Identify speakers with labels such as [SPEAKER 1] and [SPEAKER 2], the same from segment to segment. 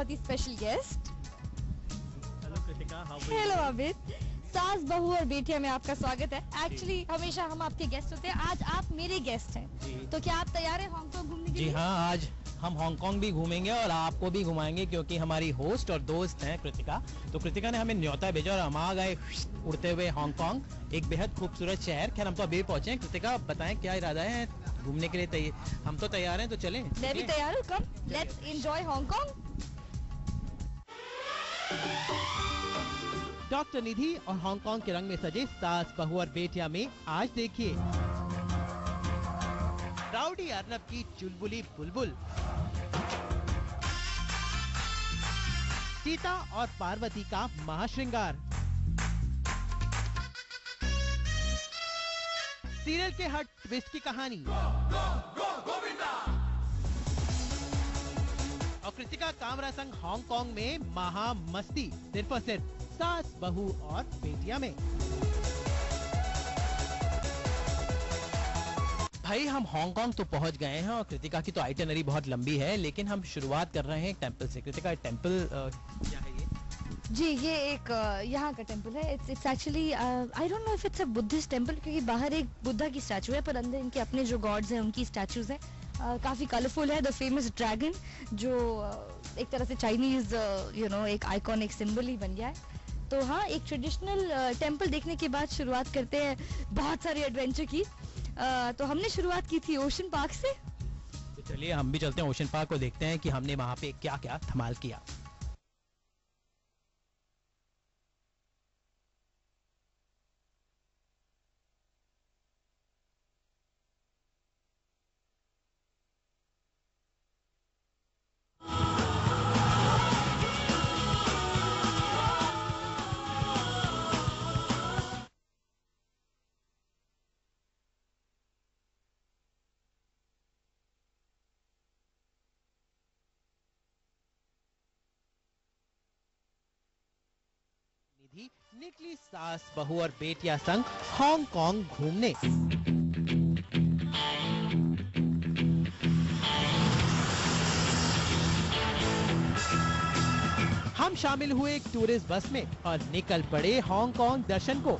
[SPEAKER 1] बहुत ही special guest.
[SPEAKER 2] Hello Kritika, how are you?
[SPEAKER 1] Hello Abid. सास बहू और बेटिया में आपका स्वागत है। एक्चुअली हमेशा हम आपके गेस्ट होते हैं, आज आप मेरे गेस्ट हैं। तो क्या आप तैयार हैं हांगकांग घूमने के लिए?
[SPEAKER 2] जी हाँ, आज हम हांगकांग भी घूमेंगे और आपको भी घुमाएंगे, क्योंकि हमारी होस्ट और दोस्त हैं कृतिका। तो कृतिका ने हमें न्योता भेजा और हम आ गए उड़ते हुए हांगकांग, एक बेहद खूबसूरत शहर। खैर हम तो अभी पहुंचे हैं। कृतिका बताएं क्या इरादा है घूमने के लिए? हम तो तैयार हैं, तो चलें।
[SPEAKER 1] मैं भी तैयार हूँ, come let's enjoy Hong Kong.
[SPEAKER 2] Doctor Nidhi और हांगकांग के रंग में सजे सास बहू और बेटिया में आज देखिए राउडी अर्नब की चुलबुली बुलबुल, सीता और पार्वती का महाश्रृंगार, सीरियल के हर ट्विस्ट की कहानी और कृतिका कामरा संग हांगकांग में महा मस्ती, सिर्फ और सिर्फ सास बहू और बेटिया में। भाई हम हांगकांग तो पहुंच गए हैं और कृतिका की तो आइटिनरी बहुत लंबी है, लेकिन हम शुरुआत कर रहे हैं एक टेंपल से। कृतिका टेंपल क्या है ये?
[SPEAKER 1] जी ये एक यहाँ का टेंपल है। It's actually I don't know if it's a Buddhist temple, क्योंकि बाहर एक बुद्धा की स्टैचू है पर अंदर इनके अपने जो गॉड्स हैं उनकी स्टैचूज हैं। काफी कलरफुल है। द फेमस ड्रैगन जो एक तरह से चाइनीज एक आइकॉन, एक सिंबल ही बन गया है। तो हाँ, एक ट्रेडिशनल टेंपल देखने के बाद शुरुआत करते हैं बहुत सारे एडवेंचर की। तो हमने शुरुआत की थी ओशन पार्क से।
[SPEAKER 2] तो चलिए हम भी चलते हैं ओशन पार्क को, देखते हैं कि हमने वहाँ पे क्या क्या धमाल किया। निधि निकली सास बहू और बेटिया संग हांगकांग घूमने। हम शामिल हुए एक टूरिस्ट बस में और निकल पड़े हांगकांग दर्शन को।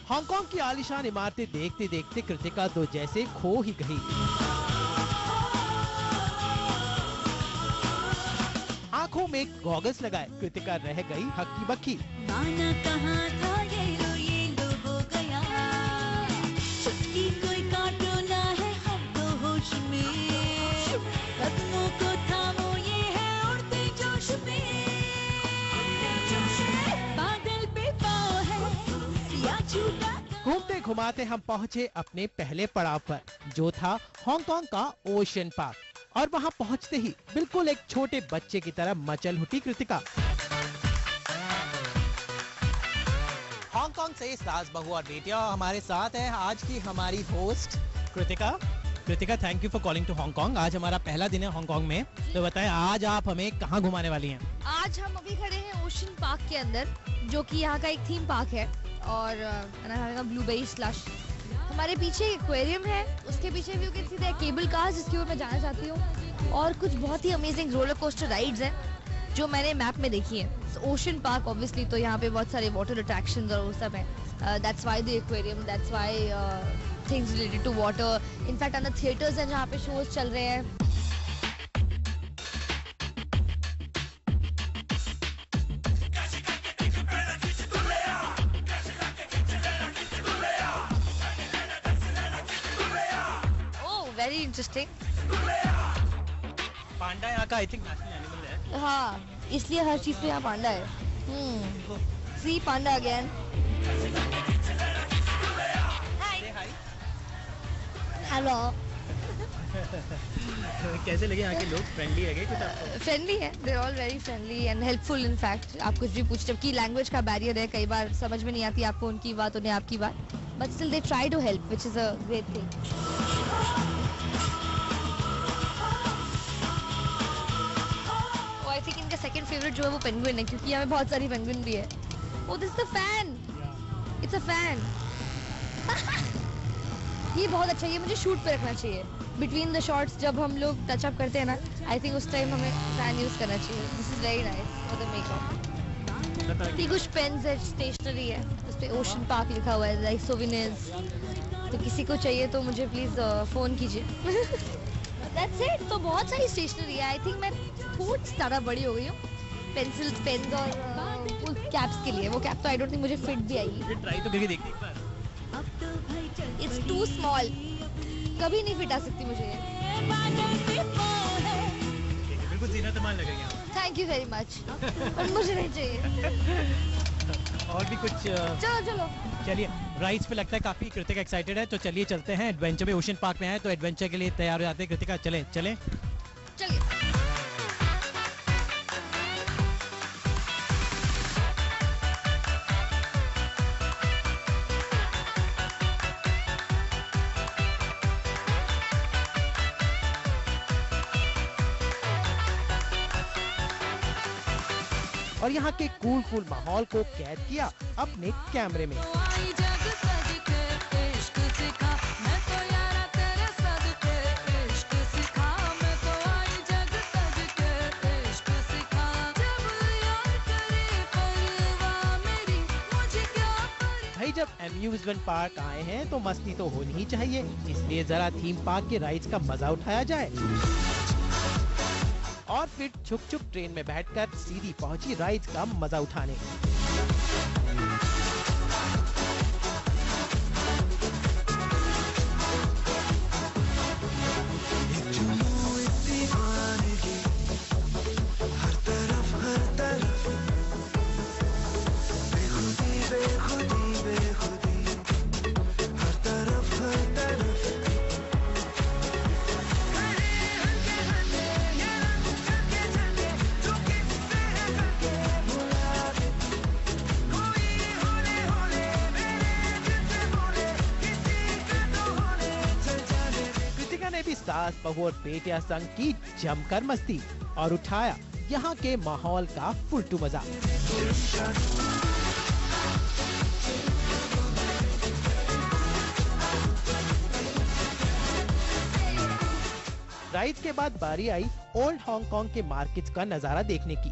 [SPEAKER 2] हांगकांग की आलीशान इमारतें देखते देखते कृतिका तो जैसे खो ही गई। आंखों में गॉगल्स लगाए कृतिका रह गई हक्की बक्की।
[SPEAKER 3] माना कहाँ था ये लो हो गया, चुटकी कोई काटो ना है हम तो होश में, कदमों को थामो ये है उड़ते जोश में, बादल पे पाँव है या छूटा।
[SPEAKER 2] घूमते घुमाते हम पहुंचे अपने पहले पड़ाव पर, जो था हांगकांग का ओशन पार्क। और वहां पहुंचते ही बिल्कुल एक छोटे बच्चे की तरह मचल उठी कृतिका। हांगकांग से सास बहू और बेटिया हमारे साथ है आज की हमारी host Kritika. Kritika, thank you for calling to Hong Kong. आज हमारा पहला दिन है हांगकांग में, तो बताएं आज आप हमें कहाँ घुमाने वाली हैं?
[SPEAKER 1] आज हम अभी खड़े हैं ओशन पार्क के अंदर, जो कि यहाँ का एक थीम पार्क है और ब्लूबेरी स्लश। हमारे पीछे एक्वेरियम है, उसके पीछे भी you can see the cable car, जिसकी ओर मैं जाना चाहती हूँ। और कुछ बहुत ही अमेजिंग रोलर कोस्टर राइड्स हैं जो मैंने मैप में देखी है। ओशन पार्क ऑब्वियसली, तो यहाँ पे बहुत सारे वाटर अट्रैक्शंस और वो सब है। That's why the aquarium, that's why things related to water. In fact अंदर थिएटर्स हैं जहाँ पे शोज चल रहे हैं। Very interesting.
[SPEAKER 2] पांडा यहाँ का आई थिंक नेशनल एनिमल है।
[SPEAKER 1] हाँ, इसलिए हर चीज पे यहाँ पांडा है। सी पांडा अगेन। हेलो।
[SPEAKER 2] कैसे लगे यहाँ के लोग? फ्रेंडली है कुछ आपको?
[SPEAKER 1] फ्रेंडली है, they all very friendly and helpful. In fact आप कुछ भी पूछ, जबकि लैंग्वेज का बैरियर है, कई बार समझ में नहीं आती आपको उनकी बात, उन्हें आपकी बात, but still they try to help, which is a great thing. I think इनका सेकंड फेवरेट जो है वो पेंगुइन है, क्योंकि यहाँ पे बहुत सारी पेंगुइन भी है। Oh, this is the fan. It's a fan. ये बहुत अच्छा है, ये मुझे शूट पे रखना चाहिए। बिटवीन द शॉट्स जब हम लोग टच अप करते हैं ना, आई थिंक उस टाइम हमें फैन यूज करना चाहिए। This is very nice for the makeup. ये कुछ पेन्स है, स्टेशनरी है, उस पे ओशन पार्क लिखा हुआ है, लाइक सोवेनिर्स। तो किसी को चाहिए तो मुझे प्लीज फोन कीजिए। That's it. तो बहुत सारी स्टेशनरी है। आई थिंक मैं थोड़ी ज़्यादा बड़ी हो गई हूँ पेंसिल्स, पेन्स और कैप्स के लिए। वो कैप तो आई डोंट थिंक मुझे फिट भी आएगी।
[SPEAKER 2] ट्राई तो करके देखते एक बार।
[SPEAKER 1] इट्स टू स्मॉल, कभी नहीं फिट आ सकती मुझे ये।
[SPEAKER 2] बिल्कुल जीनत मान लगेगा।
[SPEAKER 1] Thank you very much. और मुझे नहीं चाहिए।
[SPEAKER 2] और भी कुछ
[SPEAKER 1] चलो चलो
[SPEAKER 2] चलिए, राइड्स पे लगता है काफी कृतिका एक्साइटेड है, तो चलिए चलते हैं एडवेंचर में। ओशन पार्क में है तो एडवेंचर के लिए तैयार हो जाते हैं। कृतिका चलें चलें।
[SPEAKER 1] चलिए।
[SPEAKER 2] और यहाँ के कूल माहौल को कैद किया अपने कैमरे में। भाई जब एम्यूजमेंट पार्क आए हैं तो मस्ती तो होनी ही चाहिए, इसलिए जरा थीम पार्क के राइड्स का मजा उठाया जाए। और फिर छुक ट्रेन में बैठकर सीधी पहुंची राइड्स का मजा उठाने। सास बहू और बेटिया संग की जमकर मस्ती और उठाया यहाँ के माहौल का फुलटू मजा। राइड के बाद बारी आई ओल्ड हांगकांग के मार्केट्स का नजारा देखने की।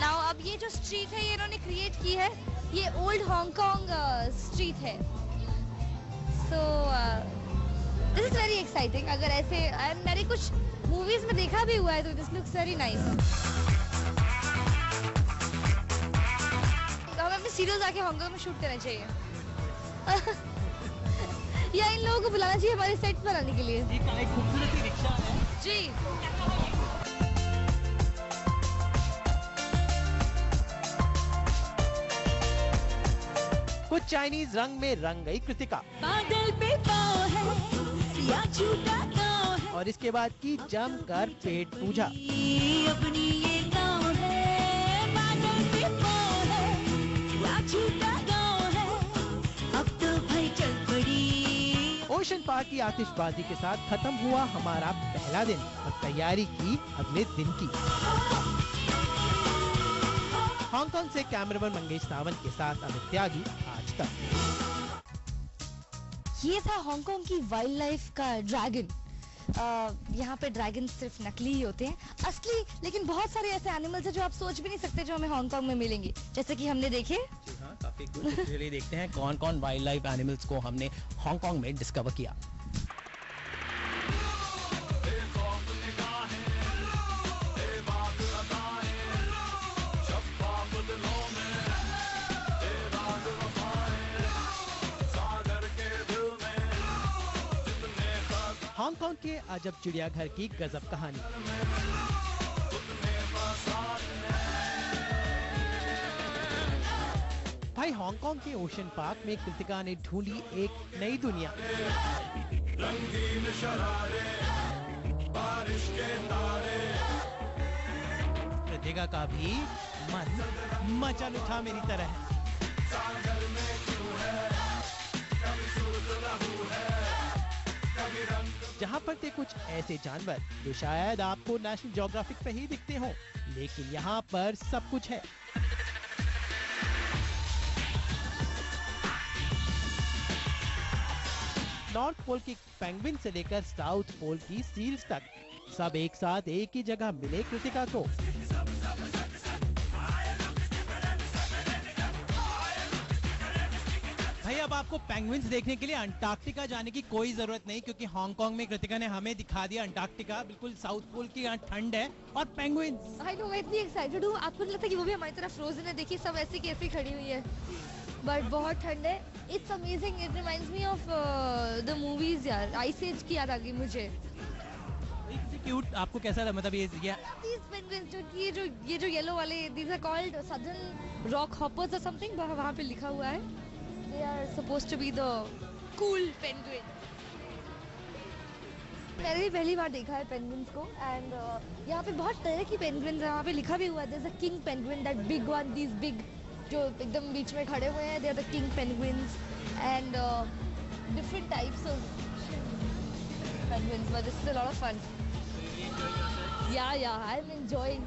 [SPEAKER 1] नाउ अब ये जो स्ट्रीट है ये इन्होंने क्रिएट की है, ये ओल्ड हांगकांग स्ट्रीट है। So this is very exciting. अगर ऐसे मैंने कुछ मूवीज में देखा भी हुआ है तो दिस लुक्स वेरी नाइस। हमें अपने सीरियल आके हांगकांग में शूट करना चाहिए। या इन लोगों को बुलाना चाहिए हमारे सेट बनाने के लिए।
[SPEAKER 2] एक खूबसूरत रिक्शा है
[SPEAKER 1] जी।
[SPEAKER 2] कुछ चाइनीज रंग में रंग गई कृतिका।
[SPEAKER 3] बादल पे पाँव है या झूठा गाँव है,
[SPEAKER 2] और इसके बाद की जमकर पेट पूजा।
[SPEAKER 3] अपनी ये गाँव है। बादल पे पाँव है या झूठा गाँव है, अब तो भाई चल पड़ी।
[SPEAKER 2] ओशन पार्क की आतिशबाजी के साथ खत्म हुआ हमारा पहला दिन और तैयारी की अगले दिन की। हांगकांग से कैमरामैन मंगेश सावंत के साथ अमित त्यागी, आज तक।
[SPEAKER 1] ये था हांगकांग की वाइल्ड लाइफ का ड्रैगन। यहाँ पे ड्रैगन सिर्फ नकली ही होते हैं, असली लेकिन बहुत सारे ऐसे एनिमल्स हैं जो आप सोच भी नहीं सकते जो हमें हांगकांग में मिलेंगे, जैसे कि हमने देखे।
[SPEAKER 2] हाँ, काफी कुछ चलिए देखते हैं कौन कौन वाइल्ड लाइफ एनिमल्स को हमने हांगकांग में डिस्कवर किया। हांगकांग के अजब चिड़ियाघर की गजब कहानी। भाई हांगकांग के ओशन पार्क में कृतिका ने ढूंढी एक नई दुनिया। कृतिका का भी मन मचल उठा मेरी तरह। जहाँ पर थे कुछ ऐसे जानवर जो शायद आपको नेशनल ज्योग्राफिक पे ही दिखते हों, लेकिन यहाँ पर सब कुछ है। नॉर्थ पोल की पेंगुइन से लेकर साउथ पोल की सील्स तक सब एक साथ एक ही जगह मिले कृतिका को। भाई अब आपको पेंगुइन्स देखने के लिए अंटार्कटिका जाने की कोई जरूरत नहीं, क्योंकि हांगकांग में कृतिका ने हमें दिखा दिया अंटार्कटिका, बिल्कुल साउथ पोल की यहाँ ठंड है और पेंगुइन्स।
[SPEAKER 1] आई नो, मैं इतनी एक्साइटेड हूँ। आपको नहीं लगता कि वो भी हमारी तरह फ्रोजन है? देखिए सब ऐसी कैसी खड़ी हुई है, बट बहुत ठंड है। It's amazing, it reminds me of the movies यार। आइस एज की याद आ गई मुझे।
[SPEAKER 2] क्यूट आपको कैसा लगा? मतलब ये
[SPEAKER 1] These penguins, जो ये जो येलो वाले, these are called southern rock hoppers or something, वहाँ पे लिखा हुआ है। They are supposed to be the cool penguin. मैंने भी पहली बार देखा है पेंगुइन्स को, एंड यहाँ पे बहुत तरह की पेंगुइन्स है। यहाँ पे लिखा भी हुआ है, there's a king penguin, that big one, these big, जो एकदम बीच में खड़े हुए हैं, they are the king penguins, and different types of penguins, but this is a lot of fun. Yeah, I'm enjoying.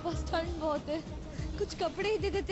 [SPEAKER 1] बस ठंड बहुत है, कुछ कपड़े ही दे देते